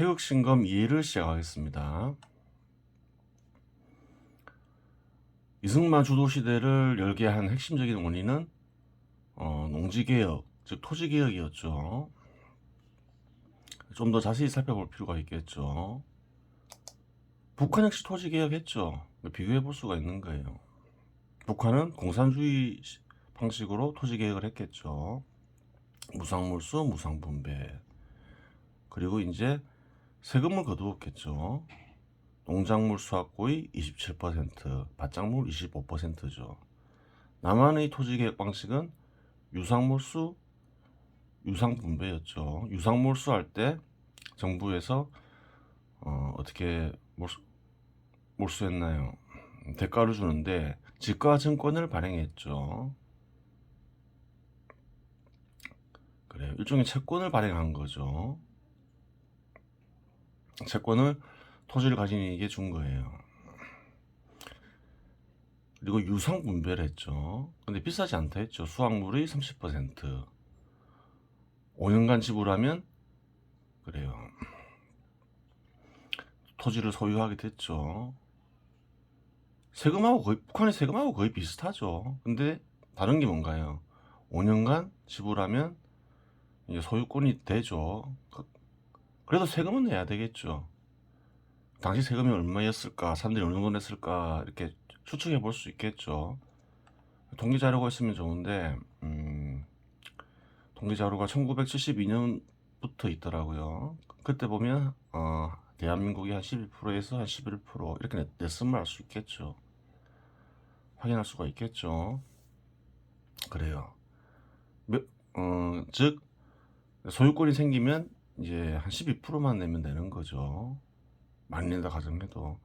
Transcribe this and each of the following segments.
태극신검 2를 시작하겠습니다. 이승만 주도시대를 열게 한 핵심적인 원인은 농지개혁, 즉 토지개혁이었죠. 좀 더 자세히 살펴볼 필요가 있겠죠. 북한 역시 토지개혁했죠. 비교해 볼 수가 있는 거예요. 북한은 공산주의 방식으로 토지개혁을 했겠죠. 무상몰수, 무상분배. 그리고 이제 세금을 거두었겠죠. 농작물 수확고의 27%, 밭작물 25%죠. 남한의 토지개혁 방식은 유상몰수, 유상분배였죠. 유상몰수 할 때 정부에서 어떻게 몰수했나요? 대가를 주는데 지가증권을 발행했죠. 그래요. 일종의 채권을 발행한 거죠. 채권을 토지를 가진 이에게 준 거예요. 그리고 유상분배를 했죠. 근데 비싸지 않다 했죠. 수확물의 30%. 5년간 지불하면 그래요. 토지를 소유하게 됐죠. 북한의 세금하고 거의 비슷하죠. 근데 다른 게 뭔가요? 5년간 지불하면 이제 소유권이 되죠. 그래도 세금은 내야 되겠죠. 당시 세금이 얼마였을까? 사람들이 어느 정도 냈을까? 이렇게 추측해 볼 수 있겠죠. 통계 자료가 있으면 좋은데, 통계 자료가 1972년부터 있더라고요. 그때 보면, 대한민국이 한 12%에서 한 11% 이렇게 냈음을 알 수 있겠죠. 확인할 수가 있겠죠. 그래요. 즉, 소유권이 생기면 이제 한 12%만 내면 되는 거죠. 많이 낸다 가정해도.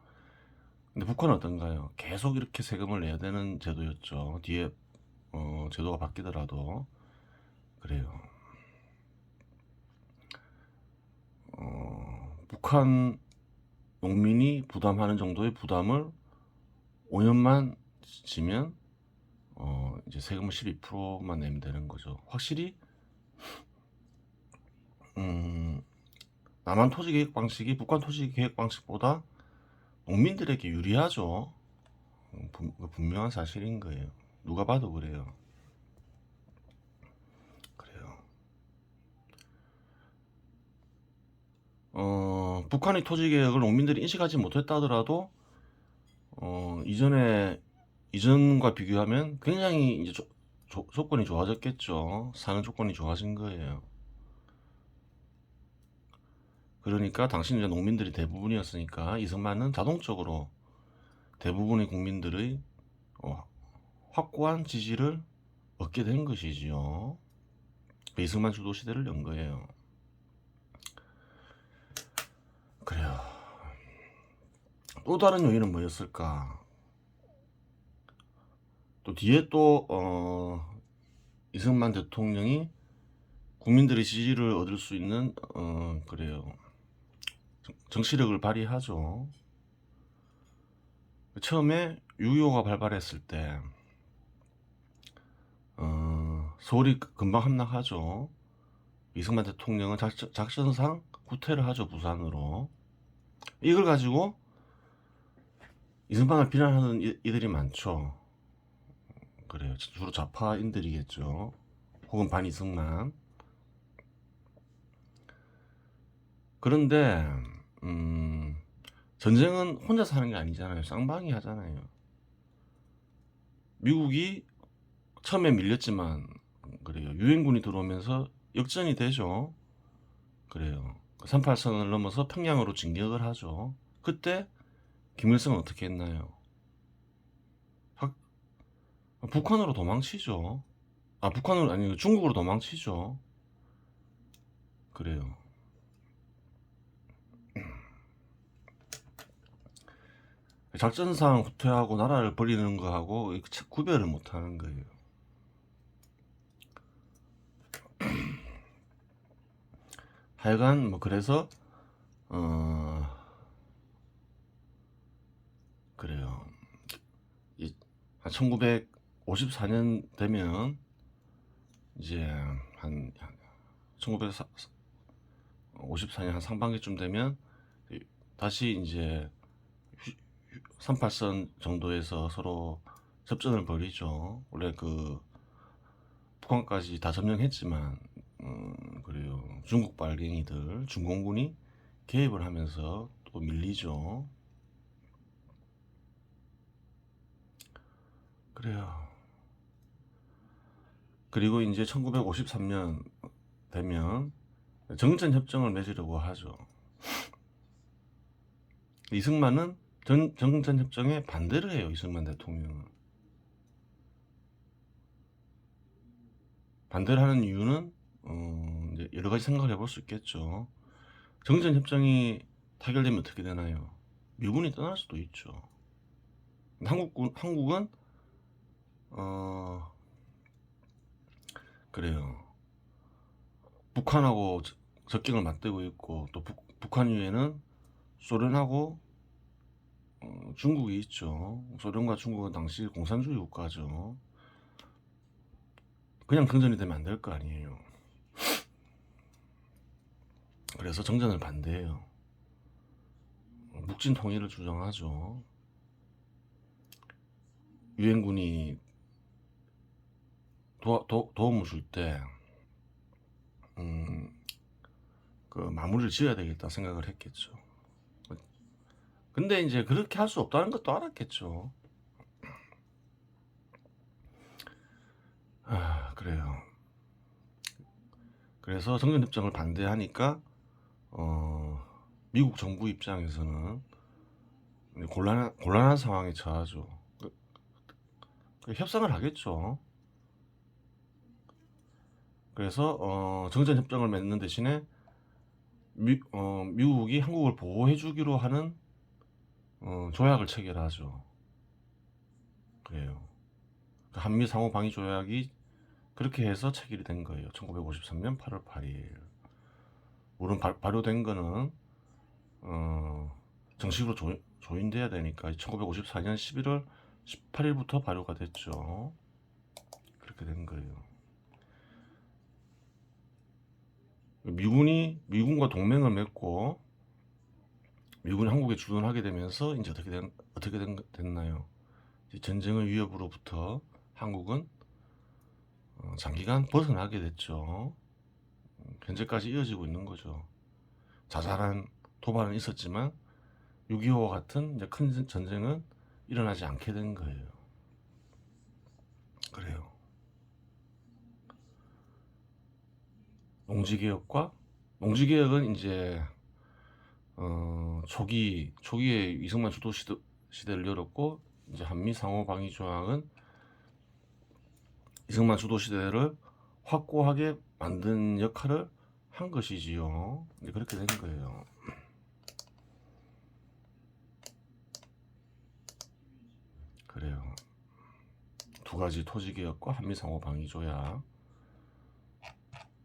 근데 북한은 어떤가요? 계속 이렇게 세금을 내야 되는 제도였죠. 뒤에 제도가 바뀌더라도. 그래요. 북한 농민이 부담하는 정도의 부담을 5년만 지면 이제 세금을 12%만 내면 되는 거죠. 확실히 남한 토지개혁 방식이 북한 토지개혁 방식보다 농민들에게 유리하죠. 분명한 사실인 거예요. 누가 봐도 그래요. 그래요. 북한의 토지개혁을 농민들이 인식하지 못했다 하더라도 이전과 비교하면 굉장히 이제 조건이 좋아졌겠죠. 사는 조건이 좋아진 거예요. 그러니까 당시 이제 농민들이 대부분이었으니까 이승만은 자동적으로 대부분의 국민들의 확고한 지지를 얻게 된 것이지요. 이승만 주도 시대를 연 거예요. 그래요. 또 다른 요인은 뭐였을까? 또 뒤에 또 이승만 대통령이 국민들의 지지를 얻을 수 있는 그래요. 정치력을 발휘하죠. 처음에 6.25가 발발했을 때 서울이 금방 함락하죠. 이승만 대통령은 작전상 후퇴를 하죠. 부산으로. 이걸 가지고 이승만을 비난하는 이들이 많죠. 그래요. 주로 좌파인들이겠죠. 혹은 반이승만. 그런데 전쟁은 혼자서 하는 게 아니잖아요. 쌍방이 하잖아요. 미국이 처음에 밀렸지만 그래요. 유엔군이 들어오면서 역전이 되죠. 그래요. 38선을 넘어서 평양으로 진격을 하죠. 그때 김일성은 어떻게 했나요? 북한으로 도망치죠. 북한으로 아니 중국으로 도망치죠. 그래요. 작전상 후퇴하고 나라를 버리는 거하고 구별을 못하는 거예요. 하여간 뭐 그래서 그래요. 한 1954년 되면 이제 한 54년 한 상반기쯤 되면 다시 이제 38선 정도에서 서로 접전을 벌이죠. 원래 그 북한까지 다 점령했지만 그래요. 중국 빨갱이들, 중공군이 개입을 하면서 또 밀리죠. 그래요. 그리고 이제 1953년 되면 정전 협정을 맺으려고 하죠. 이승만은 정전 협정에 반대를 해요. 이승만 대통령은. 반대를 하는 이유는 이제 여러 가지 생각을 해볼 수 있겠죠. 정전 협정이 타결되면 어떻게 되나요? 미군이 떠날 수도 있죠. 한국은 그래요. 북한하고 적경을 맞대고 있고 또 북한 위에는 소련하고 중국이 있죠. 소련과 중국은 당시 공산주의 국가죠. 그냥 정전이 되면 안 될 거 아니에요. 그래서 정전을 반대해요. 묵진 통일을 주장하죠. 유엔군이 도움을 줄 때 그 마무리를 지어야 되겠다 생각을 했겠죠. 근데 이제 그렇게 할 수 없다는 것도 알았겠죠. 그래요. 그래서 정전협정을 반대하니까 미국 정부 입장에서는 곤란한 상황에 처하죠. 협상을 하겠죠. 그래서 정전협정을 맺는 대신에 미국이 한국을 보호해주기로 하는 조약을 체결하죠. 그래요. 한미 상호 방위 조약이 그렇게 해서 체결이 된 거예요. 1953년 8월 8일. 물론 발효된 거는 정식으로 조인돼야 되니까 1954년 11월 18일부터 발효가 됐죠. 그렇게 된 거예요. 미군과 동맹을 맺고 미군이 한국에 주둔하게 되면서 이제 어떻게 됐나요? 전쟁의 위협으로부터 한국은 장기간 벗어나게 됐죠. 현재까지 이어지고 있는 거죠. 자잘한 도발은 있었지만 6.25와 같은 이제 큰 전쟁은 일어나지 않게 된 거예요. 그래요. 농지개혁은 이제 초기에 이승만 주도 시대를 열었고 이제 한미 상호 방위 조약은 이승만 주도 시대를 확고하게 만든 역할을 한 것이지요. 이제 그렇게 된 거예요. 그래요. 두 가지 토지개혁과 한미 상호 방위 조약.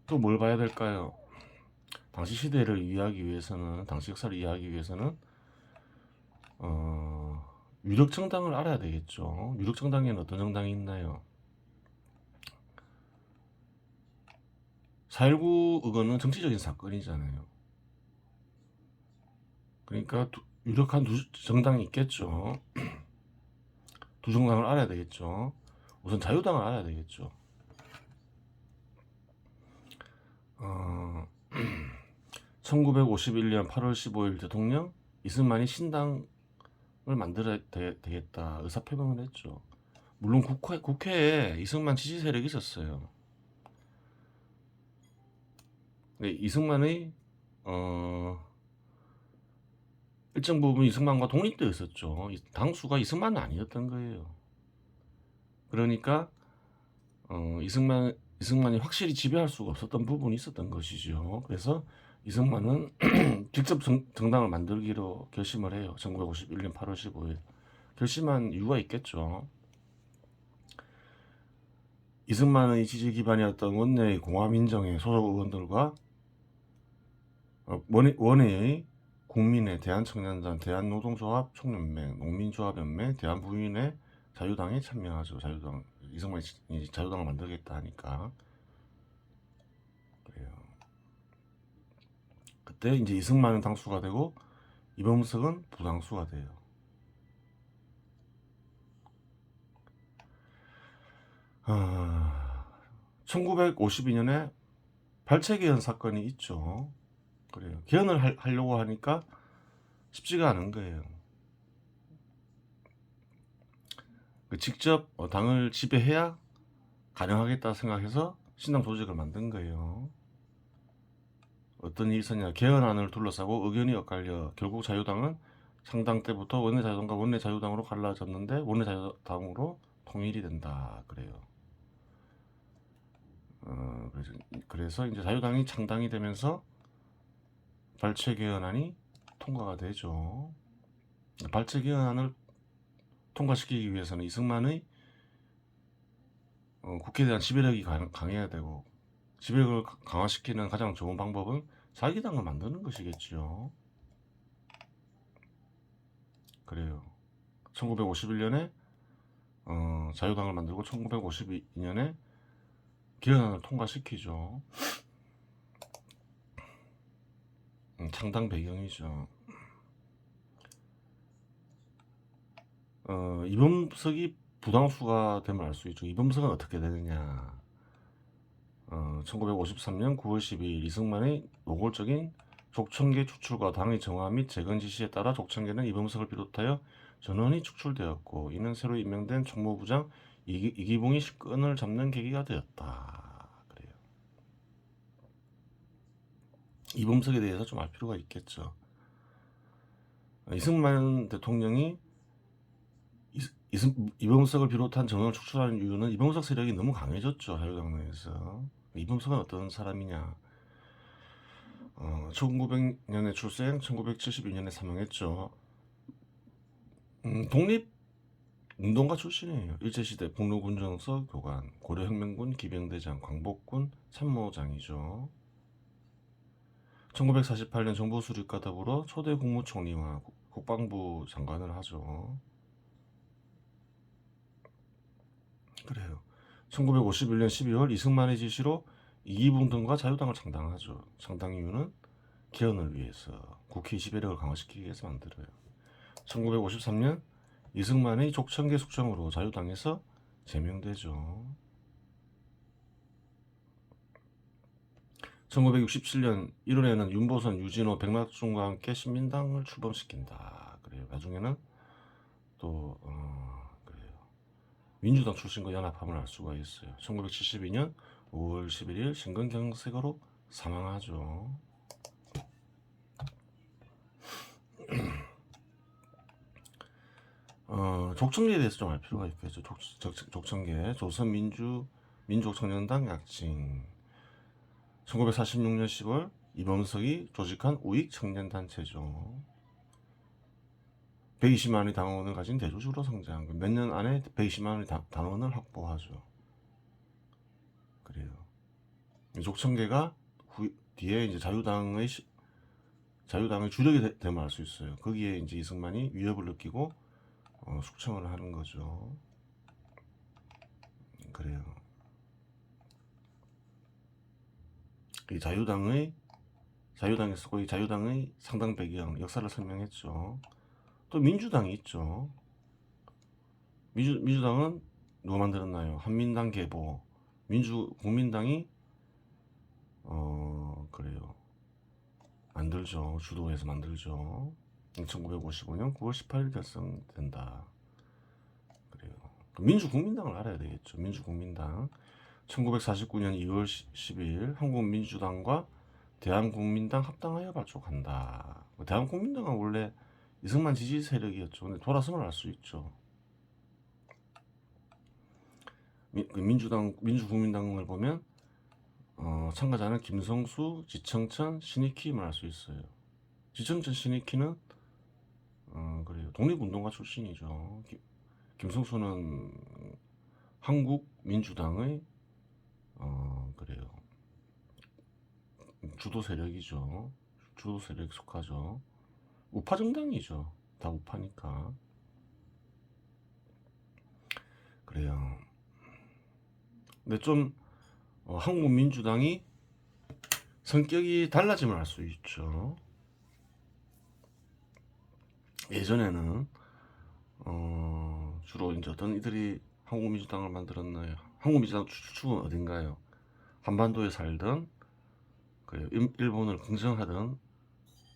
또 뭘 봐야 될까요? 당시 시대를 이해하기 위해서는, 당시 역사를 이해하기 위해서는 유력 정당을 알아야 되겠죠. 유력 정당에는 어떤 정당이 있나요? 4.19 그거는 정치적인 사건이잖아요. 그러니까 유력한 두 정당이 있겠죠. 두 정당을 알아야 되겠죠. 우선 자유당을 알아야 되겠죠. 1951년 8월 15일 대통령 이승만이 신당을 만들어야 되겠다 의사표명을 했죠. 물론 국회에 이승만 지지 세력이 있었어요. 근데 이승만의 일정 부분 이승만과 독립되어 있었죠. 당수가 이승만은 아니었던 거예요. 그러니까 이승만이 확실히 지배할 수가 없었던 부분이 있었던 것이죠. 그래서 이승만은 직접 정당을 만들기로 결심을 해요. 1951년 8월 15일. 결심한 이유가 있겠죠. 이승만의 지지 기반이었던 원내의 공화민정의 소속 의원들과 원외의 국민의 대한청년단, 대한노동조합 총연맹, 농민조합연맹, 대한부인의 자유당에 참여하죠. 자유당. 이승만이 자유당을 만들겠다 하니까. 그래요. 그때 이제 이승만은 당수가 되고 이범석은 부당수가 돼요. 1952년에 발췌개헌 사건이 있죠. 그래요. 개헌을 하려고 하니까 쉽지가 않은 거예요. 직접 당을 지배해야 가능하겠다 생각해서 신당 조직을 만든 거예요. 어떤 일이 있었냐. 개헌안을 둘러싸고 의견이 엇갈려 결국 자유당은 창당 때부터 원내자유당과 원내자유당으로 갈라졌는데 원내자유당으로 통일이 된다. 그래요. 그래서 이제 자유당이 창당이 되면서 발췌개헌안이 통과가 되죠. 발췌개헌안을 통과시키기 위해서는 이승만의 국회에 대한 지배력이 강해야 되고, 지배력을 강화시키는 가장 좋은 방법은 자기당을 만드는 것이겠죠. 그래요. 1951년에 자유당을 만들고 1952년에 개헌안을 통과시키죠. 창당 배경이죠. 이범석이 부당수가 되면 알 수 있죠. 이범석은 어떻게 되느냐. 1953년 9월 12일 이승만의 노골적인 족청계 추출과 당의 정화 및 재건 지시에 따라 족청계는 이범석을 비롯하여 전원이 축출되었고, 이는 새로 임명된 총무부장 이기붕이 끈을 잡는 계기가 되었다. 그래요. 이범석에 대해서 좀 알 필요가 있겠죠. 이승만 대통령이 이범석을 비롯한 전원을 축출하는 이유는 이범석 세력이 너무 강해졌죠. 자유당 내에서. 이범석은 어떤 사람이냐. 1900년에 출생, 1972년에 사망했죠. 독립운동가 출신이에요. 일제시대 북로군정서 교관, 고려혁명군 기병대장, 광복군 참모장이죠. 1948년 정부 수립과 더불어 초대 국무총리와 국방부 장관을 하죠. 그래요. 1951년 12월 이승만의 지시로 이기붕 등과 자유당을 창당하죠. 창당 이유는 개헌을 위해서, 국회 지배력을 강화시키기 위해서 만들어요. 1953년 이승만의 족청계 숙청으로 자유당에서 제명되죠. 1967년 1월에는 윤보선, 유진호, 백낙준과 함께 신민당을 출범시킨다. 그래요. 나중에는 또 그래요. 민주당 출신과 연합함을 알 수가 있어요. 1972년 5월 11일 심근경색으로 사망하죠. 족청계에 대해서 좀 알 필요가 있겠죠. 족청계, 조선민족청년당 약칭. 1946년 10월 이범석이 조직한 우익청년단체죠. 120만 원의 당원을 가진 대조직으로 성장. 몇 년 안에 120만 원의 당원을 확보하죠. 그래요. 족청계가 뒤에 이제 자유당의 주력이 되면 알 수 있어요. 거기에 이제 이승만이 위협을 느끼고 숙청을 하는 거죠. 그래요. 이 자유당에서 거의 자유당의 상당 배경, 역사를 설명했죠. 또 민주당이 있죠. 민주당은 누가 만들었나요? 한민당 계보, 국민당이 그래요. 만들죠. 주도해서 만들죠. 1955년 9월 18일 결성된다. 그래요. 민주국민당을 알아야 되겠죠. 민주국민당. 1949년 2월 10일 한국민주당과 대한국민당 합당하여 발족한다. 대한국민당은 원래 이승만 지지 세력이었죠. 근데 돌아서면 알 수 있죠. 민주국민당을 보면 참가자는 김성수, 지청천, 신익희만 알 수 있어요. 지청천, 신익희는 그래요. 독립운동가 출신이죠. 김성수는 한국민주당의 그래요. 주도 세력이죠. 주도 세력에 속하죠. 우파 정당이죠. 다 우파니까. 그래요. 근데 좀 한국민주당이 성격이 달라짐을 알 수 있죠. 예전에는 주로 이제 어떤 이들이 한국민주당을 만들었나요? 한국민주당 주축은 어딘가요? 한반도에 살던 일본을 긍정하던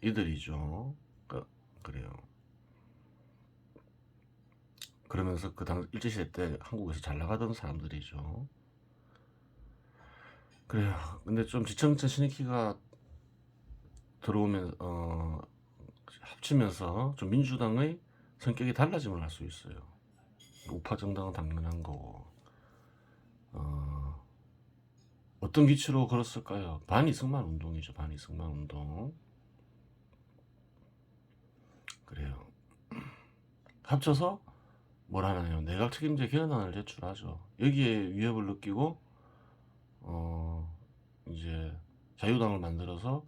이들이죠. 그래요. 그러면서 그 당 일제시대 때 한국에서 잘 나가던 사람들이죠. 그래요. 근데 좀 지청천 신익희가 들어오면 합치면서 좀 민주당의 성격이 달라짐을 알 수 있어요. 우파 정당은 당연한 거고. 어떤 기치로 걸었을까요? 반이승만 운동이죠. 반이승만 운동. 그래요. 합쳐서 뭘 하나요? 내각 책임제 개헌안을 제출하죠. 여기에 위협을 느끼고 이제 자유당을 만들어서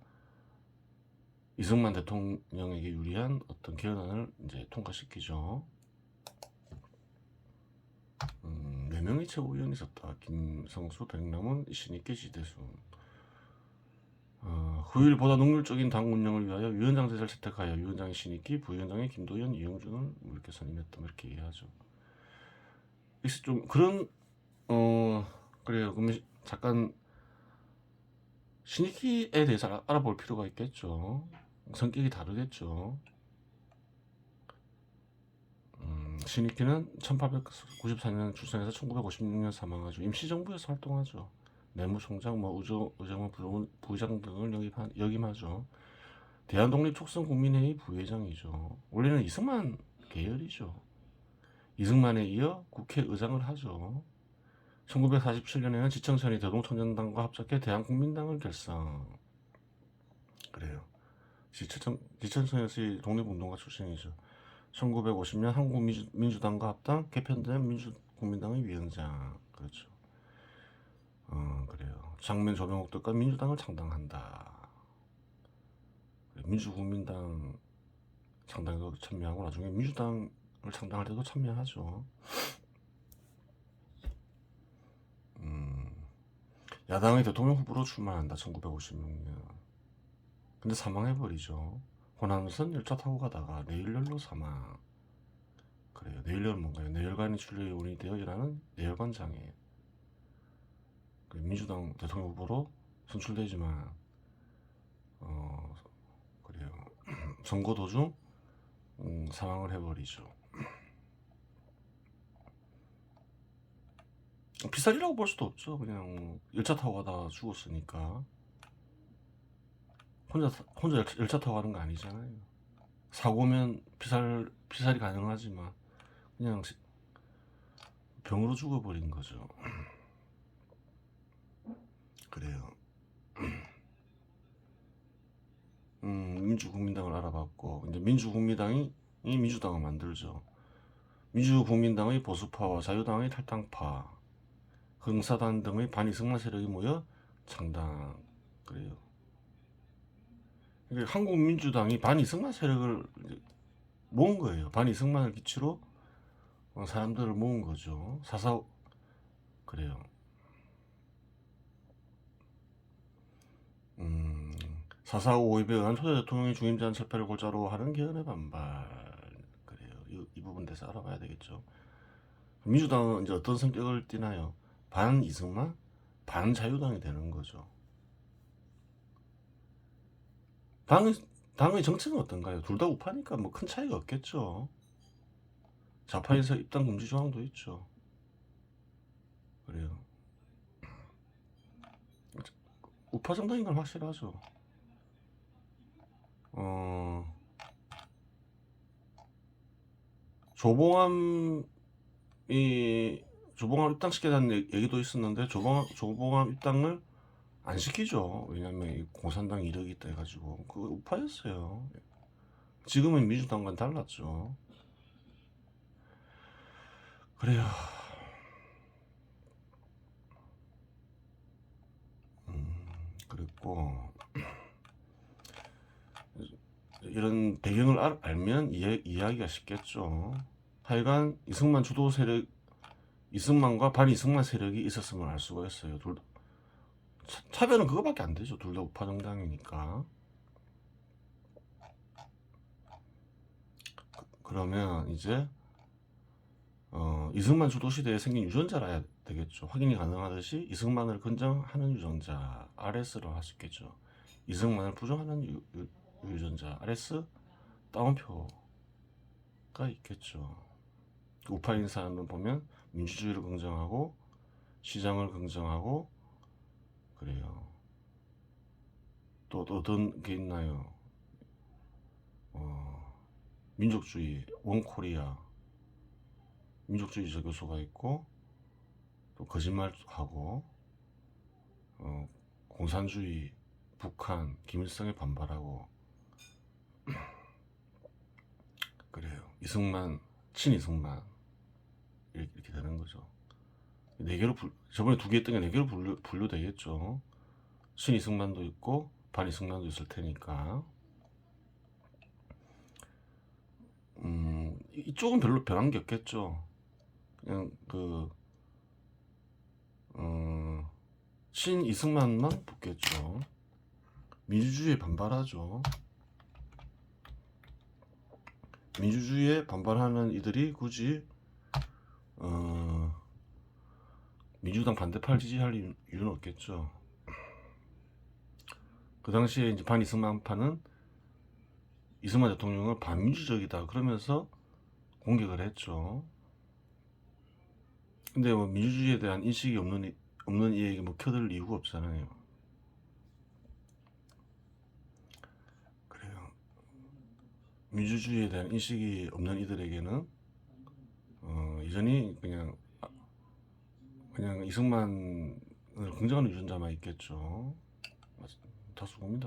이승만 대통령에게 유리한 어떤 개헌안을 이제 통과시키죠. 4명의 최고위원이 있었다. 김성수, 백남원, 신익계, 지대순. 후일보다 능률적인 당 운영을 위하여 위원장 제자를 채택하여 위원장이 신익기, 부위원장이 김도연, 이용준을 이렇게 선임했다. 이렇게 얘기하죠. 그래서 좀 그런 그래요. 그러면 잠깐 신익기에 대해서 알아볼 필요가 있겠죠. 성격이 다르겠죠. 신익기는 1894년 출생해서 1956년 사망하죠. 임시정부에서 활동하죠. 내무총장, 의정부 부의장 등을 역임하죠. 대한독립촉선국민회의 부회장이죠. 원래는 이승만 계열이죠. 이승만에 이어 국회의장을 하죠. 1947년에는 지청천이 대동청년당과 합작해 대한국민당을 결성. 그래요. 지청천에서 독립운동가 출신이죠. 1950년 한국민주당과 합당 개편된 민주국민당의 위원장. 그렇죠. 그래요. 장면 조병옥 등과 민주당을 창당한다. 민주국민당 창당에도 참여하고 나중에 민주당을 창당할 때도 참여하죠. 야당의 대통령 후보로 출마한다. 1956년. 근데 사망해버리죠. 호남선 열차 타고 가다가 뇌혈련로 사망. 그래요. 뇌혈련은 뭔가요? 뇌혈관이 출혈이 원인이 되어 일어나는 뇌혈관 장애. 민주당 대통령 후보로 선출되지만 그래요. 선거 도중 사망을 해버리죠. 피살이라고 볼 수도 없죠. 그냥 열차 타고 가다가 죽었으니까. 혼자 열차 타고 가는 거 아니잖아요. 사고면 피살이 가능하지만 그냥 병으로 죽어버린 거죠. 그래요. 민주국민당을 알아봤고 이제 민주국민당이 민주당을 만들죠. 민주국민당의 보수파와 자유당의 탈당파, 흥사단 등의 반이승만 세력이 모여 창당. 그래요. 그러니까 한국민주당이 반이승만 세력을 모은 거예요. 반이승만을 기치로 사람들을 모은 거죠. 그래요. 4.4.5 5.2에 의한 초대 대통령이 중임 제한 철폐를 골자로 하는 개헌의 반발. 그래요. 이 부분 대해서 알아봐야 되겠죠. 민주당은 이제 어떤 성격을 띠나요? 반 이승만, 반 자유당이 되는 거죠. 당의 정책은 어떤가요? 둘 다 우파니까 뭐 큰 차이가 없겠죠. 좌파에서 입당 금지 조항도 있죠. 그래요. 우파 정당인 건 확실하죠. 조봉암 입당시키자는 얘기도 있었는데 조봉암 입당을 안 시키죠. 왜냐면 공산당 이력이 있다 해가지고 그거 우파였어요. 지금은 민주당과는 달랐죠. 그래요. 그랬고 이런 배경을 알면 이해하기가 쉽겠죠. 하여간 이승만 주도 세력, 이승만과 반이승만 세력이 있었음을 알 수가 있어요. 차별은 그거밖에 안 되죠. 둘 다 우파 정당이니까. 그러면 이제 이승만 주도시대에 생긴 유전자라 해야 되겠죠. 확인이 가능하듯이 이승만을 긍정하는 유전자 RS로 할 수 있겠죠. 이승만을 부정하는 유전자 RS 다운표가 있겠죠. 우파 인사는 보면 민주주의를 긍정하고 시장을 긍정하고 그래요. 또 어떤 게 있나요? 민족주의 원코리아 민족주의적 요소가 있고 또 거짓말하고 공산주의 북한 김일성에 반발하고 그래요. 이승만 친이승만 이렇게 되는 거죠. 네 개로 저번에 두 개 했던 게 네 개로 분류되겠죠. 친이승만도 있고 반이승만도 있을 테니까. 이쪽은 별로 변한 게 없겠죠. 그냥 친이승만만 붙겠죠. 민주주의에 반발하죠. 민주주의에 반발하는 이들이 굳이 민주당 반대파를 지지할 이유는 없겠죠. 그 당시에 이제 반이승만파는 이승만 대통령을 반민주적이다 그러면서 공격을 했죠. 근데 뭐 민주주의에 대한 인식이 없는 이에게 뭐 켜들 이유가 없잖아요. 그래요. 민주주의에 대한 인식이 없는 이들에게는 여전히 그냥 이승만을 긍정하는 유전자만 있겠죠. 다수국민.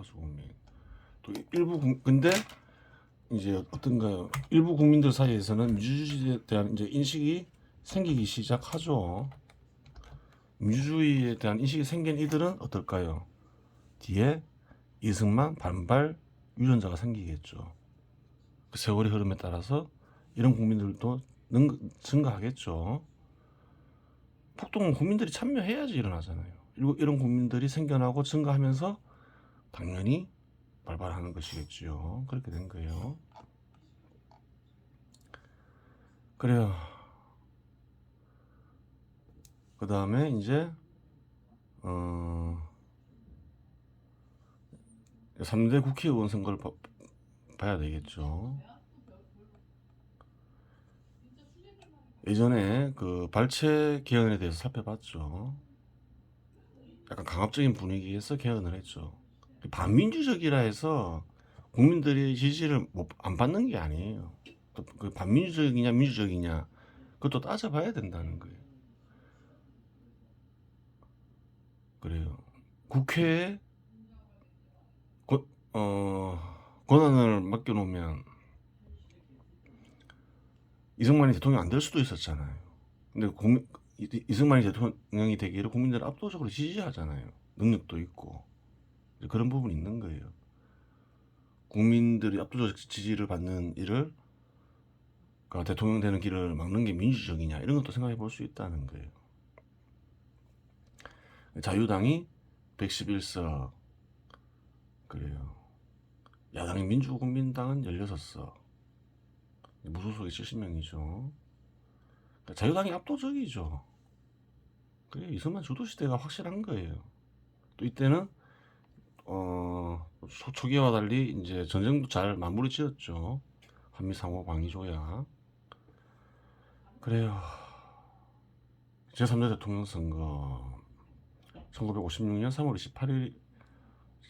또 근데 이제 어떤가요? 일부 국민들 사이에서는 민주주의에 대한 이제 인식이 생기기 시작하죠. 민주주의에 대한 인식이 생긴 이들은 어떨까요? 뒤에 이승만 반발 유전자가 생기겠죠. 그 세월의 흐름에 따라서 이런 국민들도 증가하겠죠. 폭동은 국민들이 참여해야지 일어나잖아요. 이런 국민들이 생겨나고 증가하면서 당연히 발발하는 것이겠지요. 그렇게 된 거예요. 그래요. 그 다음에 이제 3대 국회의원 선거를 봐야 되겠죠. 예전에 그 발췌 개헌에 대해서 살펴봤죠. 약간 강압적인 분위기에서 개헌을 했죠. 반민주적이라 해서 국민들이 지지를 안 받는 게 아니에요. 또 그 반민주적이냐 민주적이냐 그것도 따져봐야 된다는 거예요. 그래요. 국회에 권한을 맡겨놓으면 이승만이 대통령 안 될 수도 있었잖아요. 근데 이승만이 대통령이 되기를 국민들은 압도적으로 지지하잖아요. 능력도 있고 그런 부분이 있는 거예요. 국민들이 압도적 지지를 받는 일을 그러니까 대통령 되는 길을 막는 게 민주적이냐 이런 것도 생각해 볼 수 있다는 거예요. 자유당이 111석 그래요. 야당인 민주국민당은 16석 무소속이 70명이죠. 그러니까 자유당이 압도적이죠. 그래 이승만 주도시대가 확실한 거예요. 또 이때는 초기와 달리 이제 전쟁도 잘 마무리 지었죠. 한미 상호 방위 조약. 그래요. 제3대 대통령 선거 1956년 3월 28일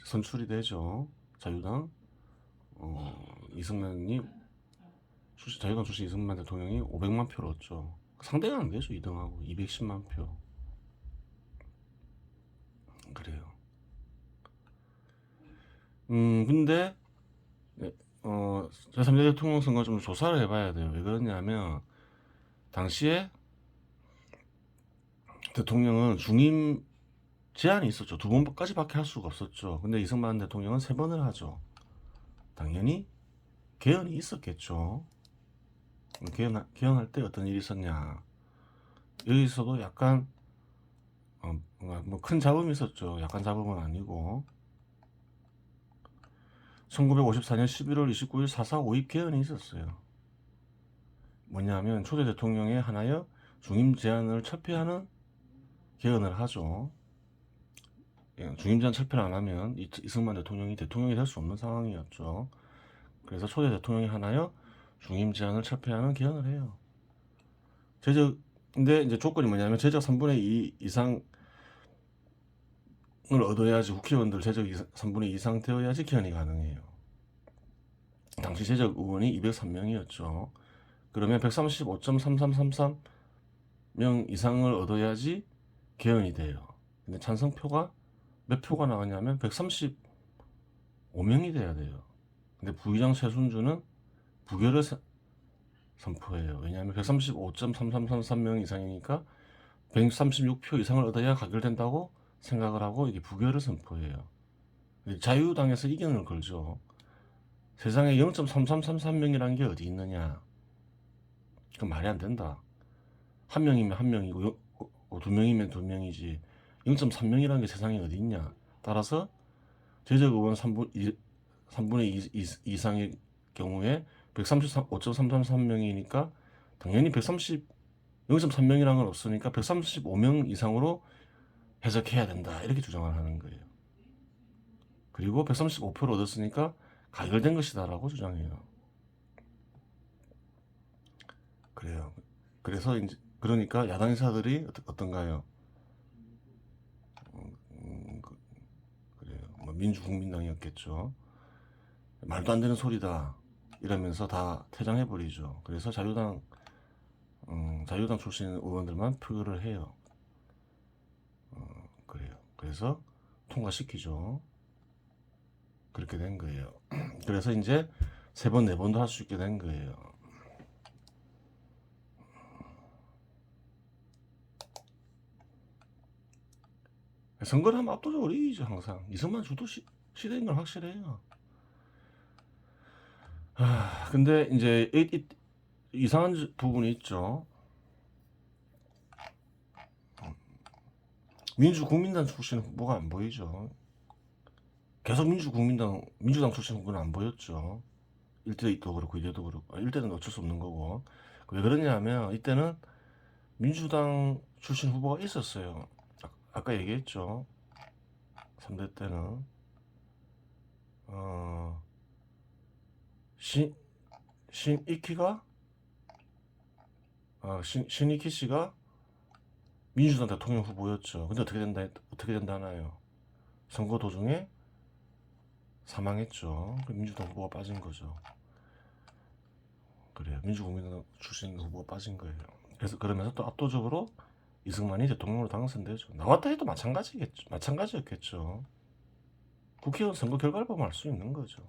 선출이 되죠. 자유당 이승만이 자유당 출신 이승만 대통령이 500만 표를 얻죠. 상대가 안 되죠. 2등하고 210만 표. 그래요. 근데 제3대 대통령 선거 좀 조사를 해봐야 돼요. 왜 그러냐면 당시에 대통령은 중임 제한이 있었죠. 2번까지밖에 할 수가 없었죠. 근데 이승만 대통령은 3번을 하죠. 당연히 개헌이 있었겠죠. 개헌할 때 어떤 일이 있었냐. 여기서도 약간 뭐 큰 잡음이 있었죠. 약간 잡음은 아니고. 1954년 11월 29일 4.4 5.2 개헌이 있었어요. 뭐냐면 초대 대통령의 하나의 중임 제안을 철폐하는 개헌을 하죠. 중임 제안 철폐를 안 하면 이승만 대통령이 될 수 없는 상황이었죠. 그래서 초대 대통령이 하나의 중임 제안을 철폐하는 개헌을 해요. 근데 이제 조건이 뭐냐면 제적 3분의 2 이상을 얻어야지, 국회의원들 제적 3분의 2 이상 되어야지 개헌이 가능해요. 당시 제적 의원이 203명이었죠. 그러면 135.3333명 이상을 얻어야지 개헌이 돼요. 근데 찬성표가 몇 표가 나왔냐면 135명이 돼야 돼요. 근데 부의장 최순주는 부결을 선포해요. 왜냐하면 135.3333명 이상이니까 136표 이상을 얻어야 가결된다고 생각을 하고 이게 부결을 선포해요. 자유당에서 이견을 걸죠. 세상에 0.3333명이라는 게 어디 있느냐. 그건 말이 안 된다. 한 명이면 한 명이고 두 명이면 두 명이지 0.3명이라는 게 세상에 어디 있냐. 따라서 제적 의원 3분의 2 이상의 경우에 135.333명이니까 당연히 0.3명이라는 건 없으니까 135명 이상으로 해석해야 된다. 이렇게 주장을 하는 거예요. 그리고 135표를 얻었으니까 가결된 것이다 라고 주장해요. 그래요. 그래서 이제 그러니까 야당 인사들이 어떤가요? 그래요. 뭐 민주국민당이었겠죠. 말도 안 되는 소리다 이러면서 다 퇴장해버리죠. 그래서 자유당 출신 의원들만 표결을 해요. 그래요. 그래서 통과시키죠. 그렇게 된 거예요. 그래서 이제 3번, 4번도 할 수 있게 된 거예요. 선거를 하면 압도적으로 이기죠. 항상 이승만 주도 시대인 건 확실해요. 근데 이제 이상한 부분이 있죠. 민주국민당 출신 후보가 안 보이죠. 계속 민주당 출신 후보는 안 보였죠. 1대도 그렇고 2대도 그렇고 1대는 어쩔 수 없는 거고. 왜 그러냐면 이때는 민주당 출신 후보가 있었어요. 아까 얘기했죠. 3대 때는 신이키가 신이키 씨가 민주당 대통령 후보였죠. 근데 어떻게 된다 하나요? 선거 도중에 사망했죠. 민주당 후보가 빠진 거죠. 그래요. 민주국민당 출신 후보가 빠진 거예요. 그래서 그러면서 또 압도적으로 이승만이 대통령으로 당선되죠. 나왔다 해도 마찬가지였겠죠. 국회의원 선거 결과를 보면 알 수 있는 거죠.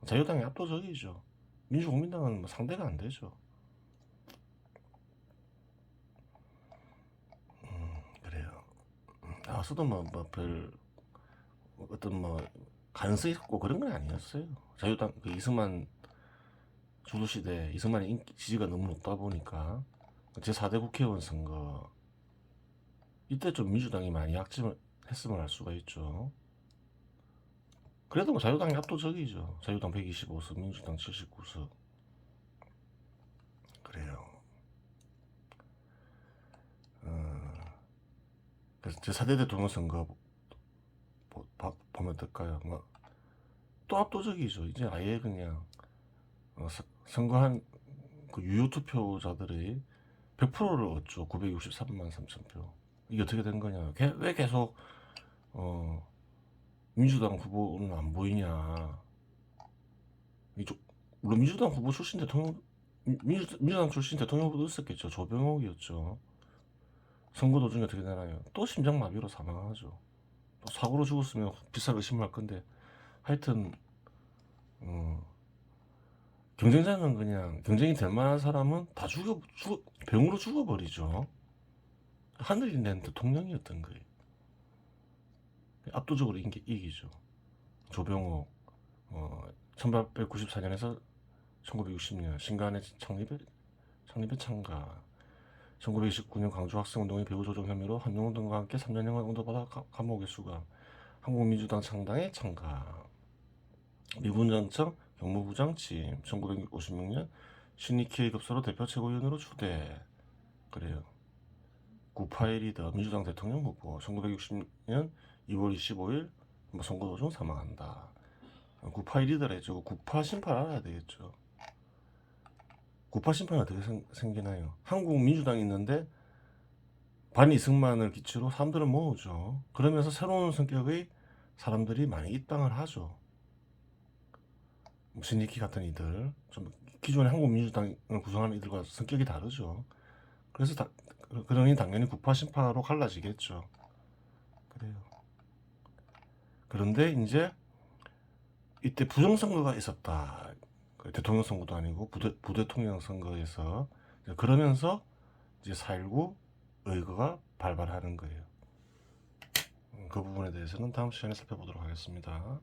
자유당이 압도적이죠. 민주국민당은 뭐 상대가 안 되죠. 그래요. 나왔어도 별 어떤 가능성이 있고 그런 건 아니었어요. 자유당 그 이승만 주도 시대 이승만의 지지가 너무 높다 보니까 제4대 국회의원 선거 이때 좀 민주당이 많이 약진을 했음을 알 수가 있죠. 그래도 자유당이 압도적이죠. 자유당 125석, 민주당 79석. 그래요. 그래서 제4대 대통령 선거 보면 어떨까요? 또 압도적이죠. 이제 아예 그냥 선거한 그 유효 투표자들이 100%를 얻죠. 963만 3천 표. 이게 어떻게 된 거냐? 왜 계속 민주당 후보는 안 보이냐? 물론 민주당 후보 출신 민주당 출신 대통령 후보도 있었겠죠. 조병옥이었죠. 선거 도중에 어떻게 되나요? 또 심장마비로 사망하죠. 또 사고로 죽었으면 비싸게 의심할 건데 하여튼 경쟁자는 그냥 경쟁이 될 만한 사람은 다 병으로 죽어버리죠. 하늘이 낸 대통령이었던 거예요. 압도적으로 이기죠. 조병옥 1894년에서 1960년 신간의 창립에 참가. 1929년 광주 학생운동의 배후 조종 혐의로 한용운 등과 함께 3년형을 언도받아 감옥에 수감. 한국민주당 창당에 참가. 미군 전청 경무부장 취임. 1956년 신니케이 급소로 대표 최고위원으로 추대. 그래요. 9.8 리더 민주당 대통령 후보. 1960년 2월 25일 선거 도중 사망한다. 9.8 리더래죠. 9.8 심판 알아야 되겠죠. 9.8 심판이 어떻게 생기나요? 한국 민주당이 있는데 반이승만을 기치로 사람들을 모으죠. 그러면서 새로운 성격의 사람들이 많이 입당을 하죠. 신니키 같은 이들, 좀 기존의 한국 민주당을 구성하는 이들과 성격이 다르죠. 그래서 그러니 당연히 9.8 심판으로 갈라지겠죠. 그래요. 그런데 이제 이때 부정선거가 있었다. 대통령 선거도 아니고 부대통령 선거에서 그러면서 이제 4.19 의거가 발발하는 거예요. 그 부분에 대해서는 다음 시간에 살펴보도록 하겠습니다.